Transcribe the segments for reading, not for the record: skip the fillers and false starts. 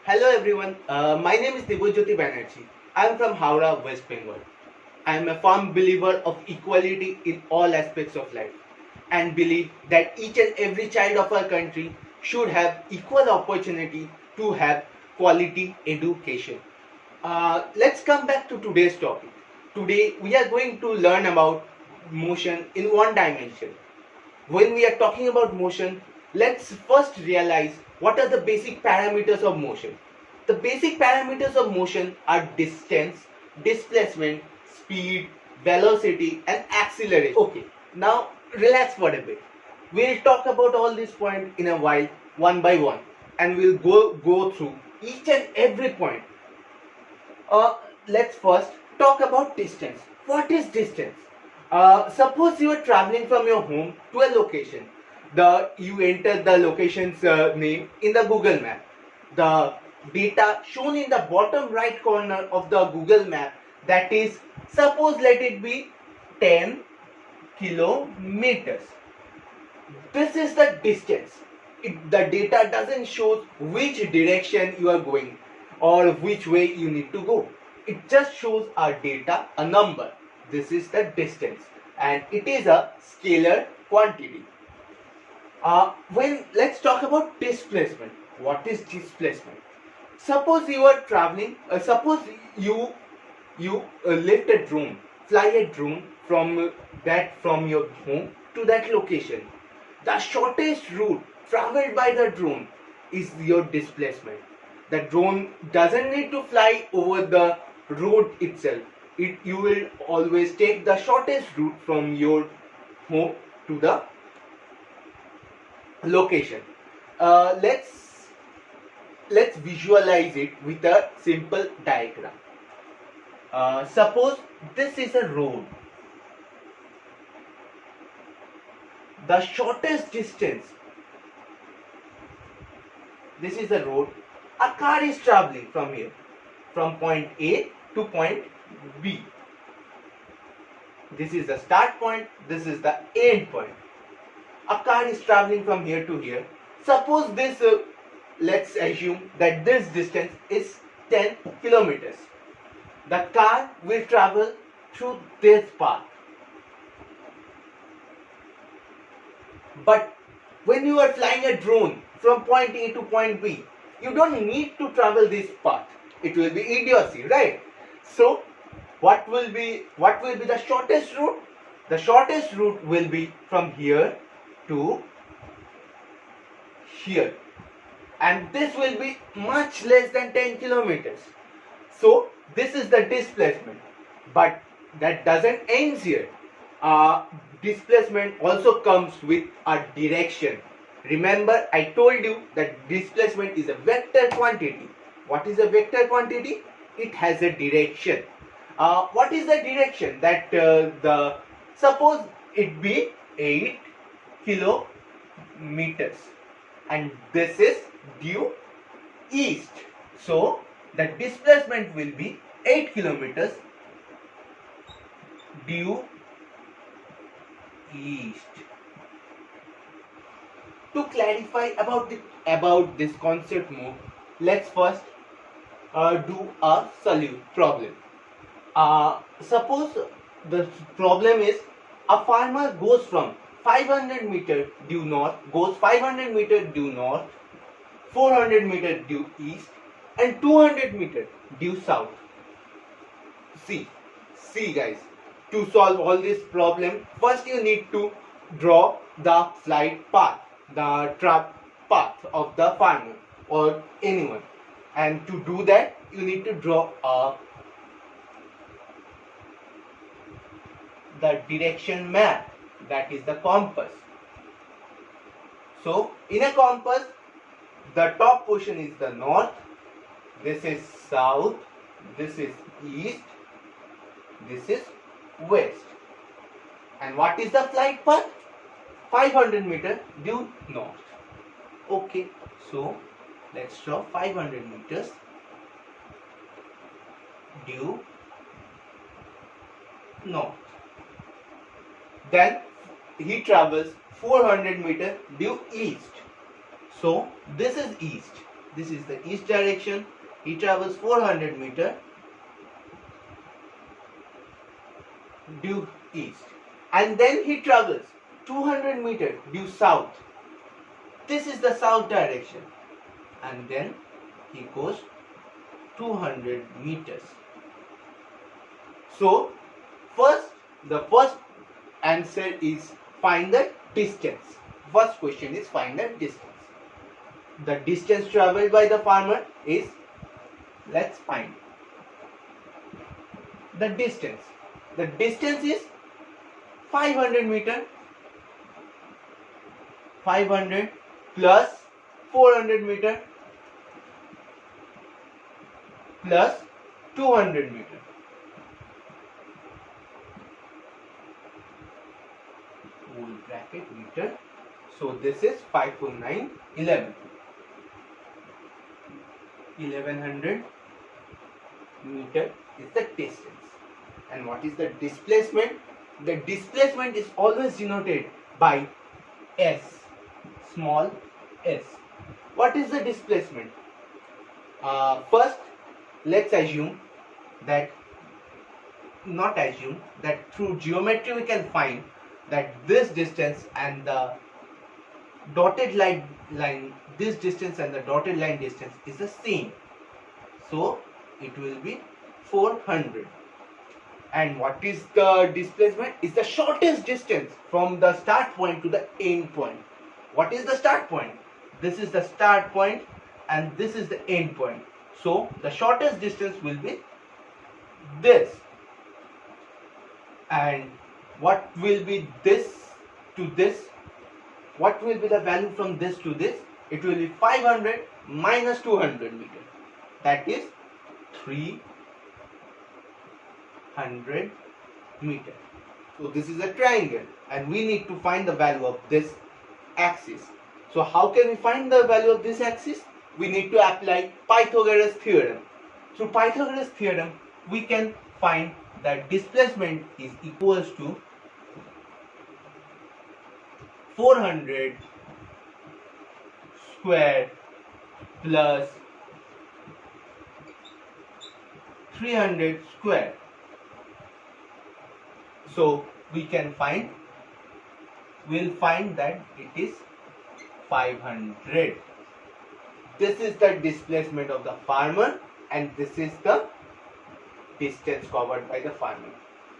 Hello everyone, my name is Dibujyoti Banerjee. I am from Howrah, West Bengal. I am a firm believer of equality in all aspects of life and believe that each and every child of our country should have equal opportunity to have quality education. Let's come back to today's topic. Today we are going to learn about motion in one dimension. When we are talking about motion, let's first realize what are the basic parameters of motion. The basic parameters of motion are distance, displacement, speed, velocity, and acceleration. Okay, now relax for a bit. We'll talk about all these points in a while, one by one, and we'll go through each and every point. Let's first talk about distance. What is distance? Suppose you are traveling from your home to a location. You enter the location's name in the Google Map. The data shown in the bottom right corner of the Google Map, that is, suppose let it be 10 kilometers. This is the distance. The data doesn't show which direction you are going or which way you need to go. It just shows a data, a number. This is the distance, and it is a scalar quantity. When let's talk about displacement. What is displacement? Suppose you are traveling. Suppose you lift a drone, fly a drone from your home to that location. The shortest route traveled by the drone is your displacement. The drone doesn't need to fly over the road itself. You will always take the shortest route from your home to the location. Let's visualize it with a simple diagram. Suppose this is a road. The shortest distance. This is a road. A car is traveling from here, from point A to point B. This is the start point. This is the end point. A car is traveling from here to here. Suppose this, let's assume that this distance is 10 kilometers. The car will travel through this path. But when you are flying a drone from point A to point B, you don't need to travel this path. It will be idiocy, right? So, what will be the shortest route? The shortest route will be from here to here, and this will be much less than 10 kilometers. So this is the displacement, but that doesn't end here. Displacement also comes with a direction. Remember, I told you that displacement is a vector quantity. What is a vector quantity? It has a direction. What is the direction? Suppose it be 8 kilometers, and this is due east. So the displacement will be 8 kilometers due east. To clarify about this concept more, let's first do a problem. Suppose the problem is a farmer goes from 500 meter due north, goes 500 meter due north, 400 meter due east, and 200 meter due south. See guys, to solve all this problem, first you need to draw the flight path, the trap path of the farmer or anyone. And to do that, you need to draw the direction map, that is the compass. So in a compass, the top portion is the north, this is south, this is east, this is west. And what is the flight path? 500 meter due north. Okay, so let's draw 500 meters due north. Then he travels 400 meter due east. So this is east. This is the east direction. He travels 400 meter due east, and then he travels 200 meter due south. This is the south direction, and then he goes 200 meters. So the first answer is find the distance. First question is find the distance. The distance traveled by the farmer is, let's find the distance. The distance is 500 meter. 500 plus 400 meter plus 200 meter. Whole bracket meter. So this is 5 4 9 11. 1100 meter is the distance. And what is the displacement? The displacement is always denoted by S, small s. What is the displacement? First, let's assume that, not assume, that through geometry we can find that this distance and the dotted line, this distance and the dotted line distance is the same. So it will be 400. And what is the displacement? Is the shortest distance from the start point to the end point. What is the start point? This is the start point and this is the end point. So the shortest distance will be this. And what will be this to this? What will be the value from this to this? It will be 500 minus 200 meter. That is 300 meter. So this is a triangle and we need to find the value of this axis. So how can we find the value of this axis? We need to apply Pythagoras theorem. Through Pythagoras theorem, we can find that displacement is equals to 400 square plus 300 square. So we can find, we'll find that it is 500. This is the displacement of the farmer and this is the distance covered by the farmer.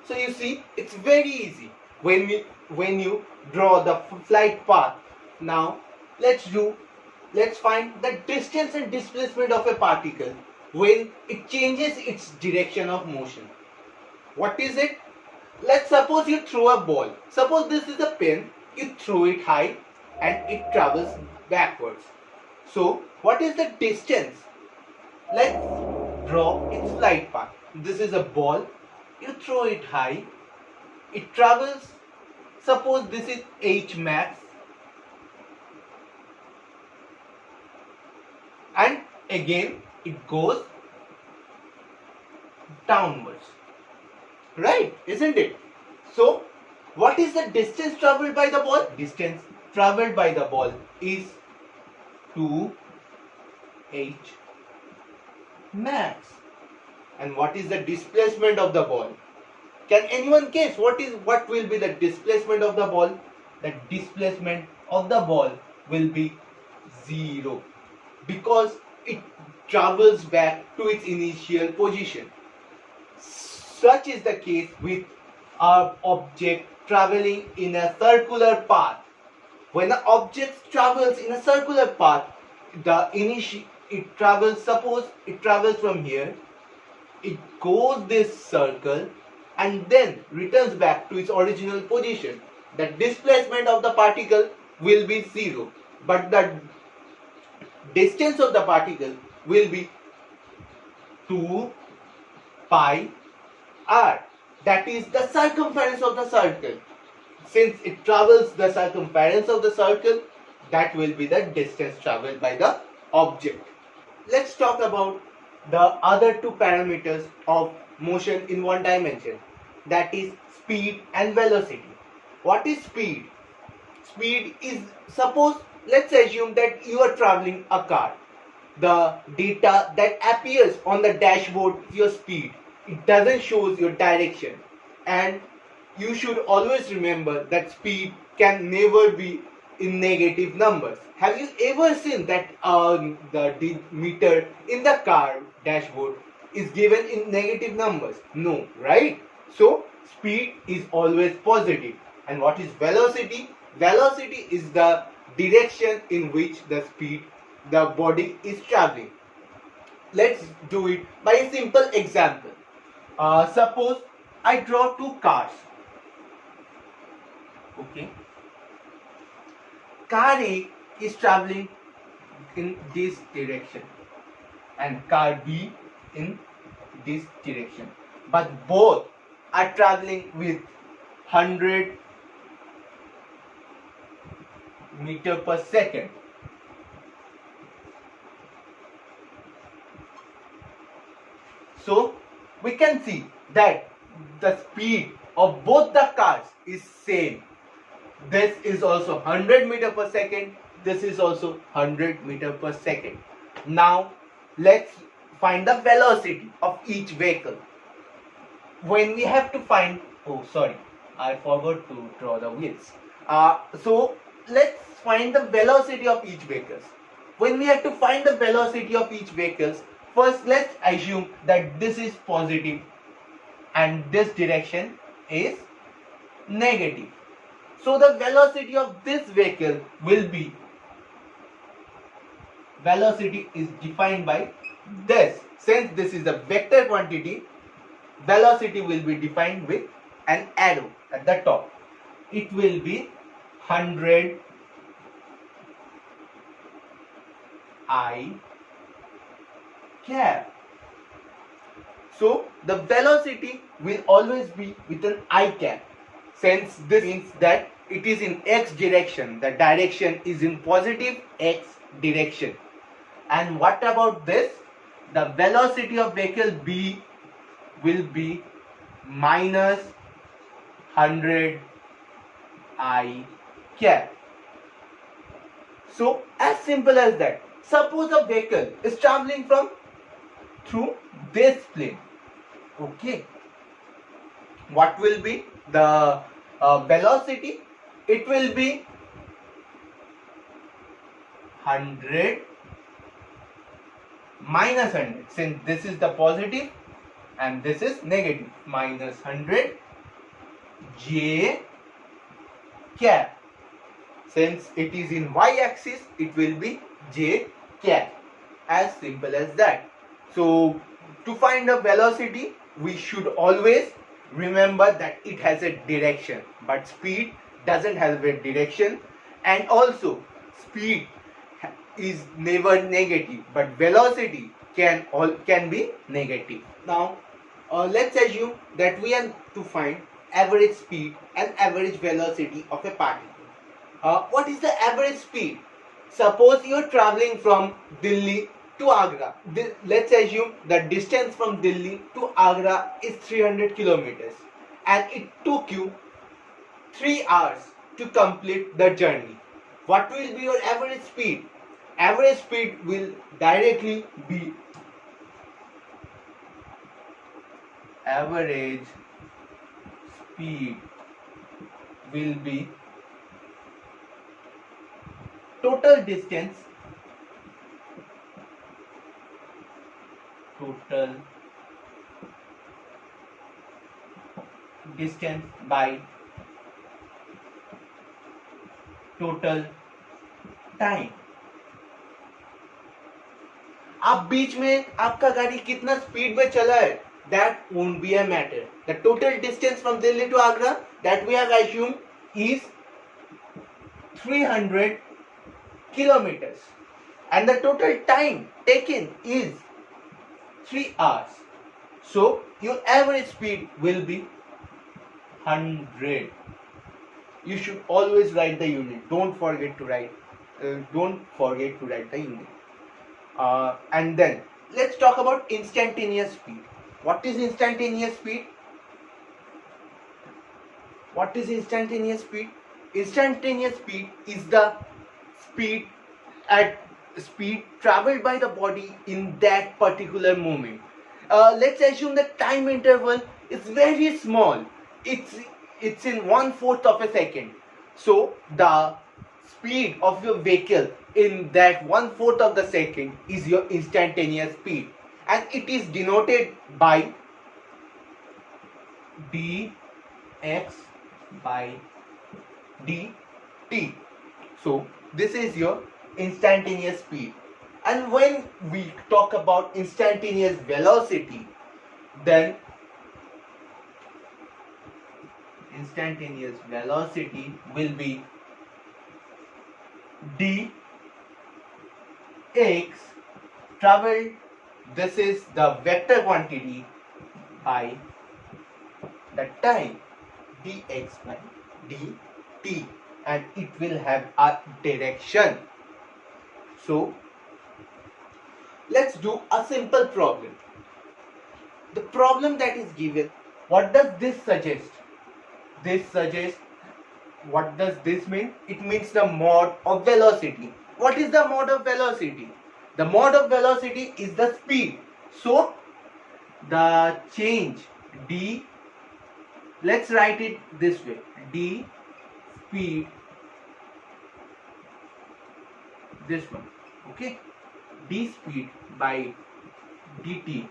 So you see, it's very easy when you draw the flight path. Now let's find the distance and displacement of a particle when it changes its direction of motion. What is it? Let's suppose you throw a ball. Suppose this is a pen, you throw it high and it travels backwards. So what is the distance? Let's draw its flight path. This is a ball, you throw it high, it travels, suppose this is h max, and again it goes downwards, right? Isn't it? So what is the distance traveled by the ball? Distance traveled by the ball is 2h max. And what is the displacement of the ball? Can anyone guess what will be the displacement of the ball? The displacement of the ball will be 0 because it travels back to its initial position. Such is the case with our object traveling in a circular path. When an object travels in a circular path, suppose it travels from here, it goes this circle and then returns back to its original position. The displacement of the particle will be 0, but the distance of the particle will be 2 pi r. That is the circumference of the circle. Since it travels the circumference of the circle, that will be the distance traveled by the object. Let's talk about the other two parameters of motion in one dimension, that is speed and velocity. What is speed? Speed is, suppose, let's assume that you are traveling a car the data that appears on the dashboard is your speed. It doesn't show your direction. And you should always remember that speed can never be in negative numbers. Have you ever seen that the meter in the car dashboard is given in negative numbers? No, right? So speed is always positive. And what is velocity? Velocity is the direction in which the body is traveling. Let's do it by a simple example. Suppose I draw two cars. Okay. Car A is traveling in this direction and car B in this direction. But both are traveling with 100 meter per second. So we can see that the speed of both the cars is same. This is also 100 meter per second. This is also 100 meter per second. Now let's find the velocity of each vehicle. When we have to find, oh sorry, I forgot to draw the wheels. So let's find the velocity of each vehicle. When we have to find the velocity of each vehicle, first let's assume that this is positive and this direction is negative. So the velocity of this vehicle will be, velocity is defined by this. Since this is a vector quantity, velocity will be defined with an arrow at the top. It will be 100 I cap. So the velocity will always be with an I cap. Since this means that it is in x direction, the direction is in positive x direction. And what about this? The velocity of vehicle B will be minus 100 I cap. So as simple as that. Suppose a vehicle is traveling through this plane. Okay. What will be the velocity? It will be 100 minus 100. Since this is the positive and this is negative, minus 100 J cap. Since it is in y-axis, it will be J cap. As simple as that. So to find a velocity, we should always remember that it has a direction, but speed doesn't have a direction. And also speed is never negative, but velocity can be negative. Now let's assume that we are to find average speed and average velocity of a particle. What is the average speed? Suppose you are traveling from Delhi to Agra. Let's assume the distance from Delhi to Agra is 300 kilometers and it took you 3 hours to complete the journey. What will be your average speed? Average speed will directly be average speed will be total distance by total time. आप बीच में आपका गाड़ी कितना speed में चला है, that won't be a matter. The total distance from Delhi to Agra that we have assumed is 300 kilometers and the total time taken is 3 hours. So your average speed will be 100. You should always write the unit. Don't forget to write the unit. And then let's talk about instantaneous speed. What is instantaneous speed? Instantaneous speed is the speed at speed traveled by the body in that particular moment. Let's assume the time interval is very small. It's it's in 1/4 of a second. So the speed of your vehicle in that 1/4 of the second is your instantaneous speed, and it is denoted by dx by dt. So this is your instantaneous speed. And when we talk about instantaneous velocity, then instantaneous velocity will be dx traveled, this is the vector quantity, by the time, dx by dt, and it will have a direction. So let's do a simple problem. The problem that is given, what does this suggest? This suggests, what does this mean? It means the mode of velocity. What is the mode of velocity? The mode of velocity is the speed. So the change d, let's write it this way, d speed, this one, okay, d speed by dt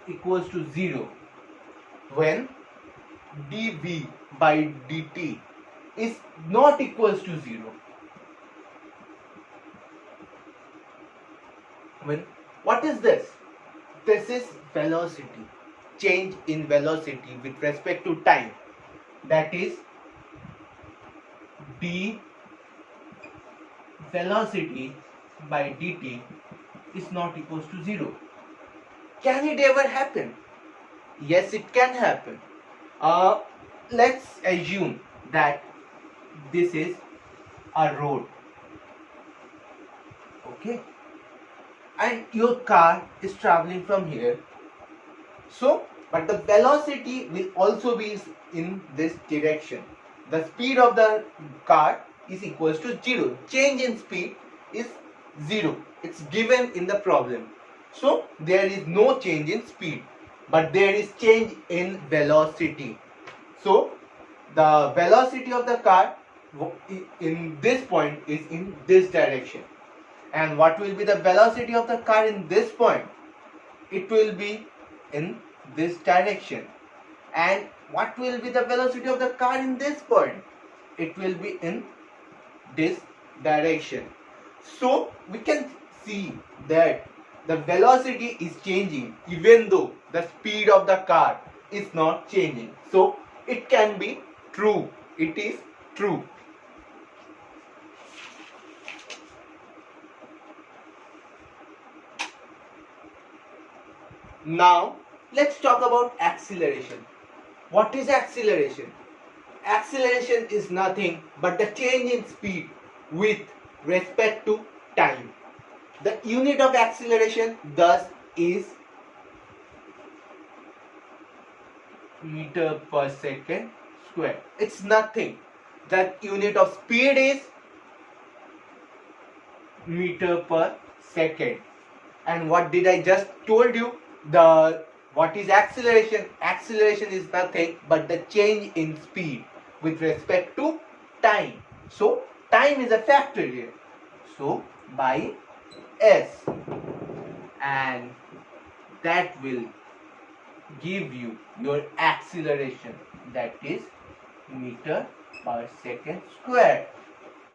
equals to 0 when dv by dt is not equals to 0. When, what is this? This is velocity, change in velocity with respect to time, that is d velocity by dt is not equals to 0. Can it ever happen? Yes, it can happen. Let's assume that this is a road, okay, and your car is traveling from here. So, but the velocity will also be in this direction. The speed of the car is equals to 0. Change in speed is 0. It's given in the problem. So there is no change in speed, but there is change in velocity. So the velocity of the car in this point is in this direction. And what will be the velocity of the car in this point? It will be in this direction. And what will be the velocity of the car in this point? It will be in this direction. So we can see that the velocity is changing even though the speed of the car is not changing. So it can be true. It is true. Now let's talk about acceleration. What is acceleration? Acceleration is nothing but the change in speed with respect to time. The unit of acceleration thus is meter per second square. It's nothing. The unit of speed is meter per second. And what did I just told you? What is acceleration? Acceleration is nothing but the change in speed with respect to time. So time is a factor here. So by s, and that will give you your acceleration, that is meter per second square.